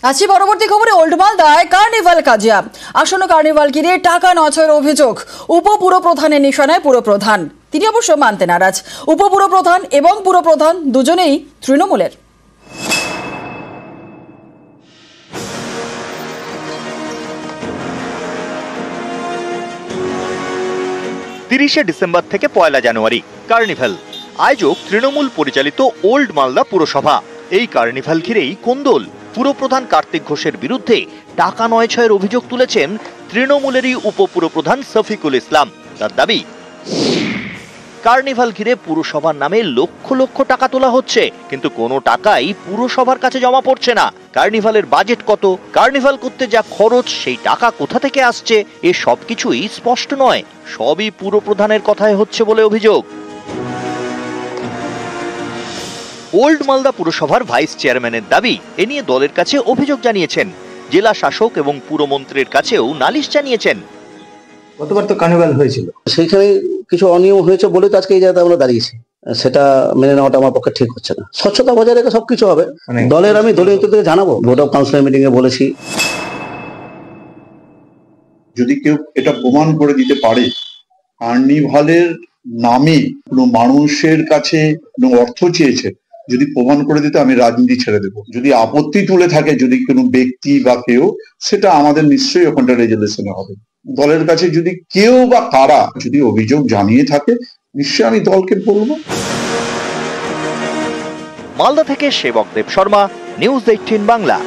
আছি পরবর্তী খবরে। ওল্ড মালদায় কার্নিভাল কাজিয়া। আসন্ন কার্নিভাল ঘিরে টাকা নয়ছয়ের অভিযোগ। উপপুরপ্রধানের নিশানায় পুরপ্রধান, তিনি অবশ্য মানতে নারাজ। উপপুরপ্রধান এবং পুরপ্রধান দুজনেই তৃণমূলের। 30শে ডিসেম্বর থেকে 1 জানুয়ারি কার্নিভাল। আয়োজক তৃণমূল পরিচালিত ওল্ড মালদা পুরসভা। এই কার্নিভাল ঘিরেই কোন্দল। পুরপ্রধান কার্তিক ঘোষের বিরুদ্ধে টাকা নয়ছয়ের অভিযোগ তুলেছেন তৃণমূলেরই উপপুরপ্রধান শফিকুল ইসলাম। তার দাবি, কার্নিভাল ঘিরে পুরসভার নামে লক্ষ লক্ষ টাকা তোলা হচ্ছে, কিন্তু কোনো টাকাই পুরসভার কাছে জমা পড়ছে না। কার্নিভালের বাজেট কত, কার্নিভাল করতে যা খরচ সেই টাকা কোথা থেকে আসছে, এ সবকিছুই স্পষ্ট নয়। সবই পুরপ্রধানের কথায় হচ্ছে বলে অভিযোগ। ওল্ড মালদা পুরসভার ভাইস চেয়ারম্যানের দাবি, এ নিয়ে দলের কাছে অভিযোগ জানিয়েছেন। জেলা শাসক এবং পুরমন্ত্রীর কাছেও নালিশ জানিয়েছেন। গতবার তো কার্নিভাল হয়েছিল, সেইখানে কিছু অনিয়ম হয়েছে বলে তো আজকে এই জায়গাতে আমরা দাঁড়িয়েছি। সেটা মেনে নেওয়াটা আমার পক্ষে ঠিক হচ্ছে না। স্বচ্ছতা বজায় রেখে সবকিছু হবে। দলের আমি দলীয় নেতৃত্বকে জানাবো, ভোট অফ কাউন্সিলর মিটিং এ বলেছি। যদি কেউ এটা প্রমাণ করে দিতে পারে কার্নিভালের নামে কোনো মানুষের কাছে কোনো অর্থ চেয়েছে, যদি প্রমাণ করে দিতে, আমি রাজনীতি ছেড়ে দেবো। যদি আপত্তি তুলে থাকে যদি কোনো ব্যক্তি বা কেউ, সেটা আমাদের নিশ্চয়ই ওখানটা রেজুলেশনে হবে। দলের কাছে যদি কেউ বা কারা যদি অভিযোগ জানিয়ে থাকে, নিশ্চয়ই আমি দলকে বলবো। মালদা থেকে সেবক দেব শর্মা, নিউজ 18 বাংলা।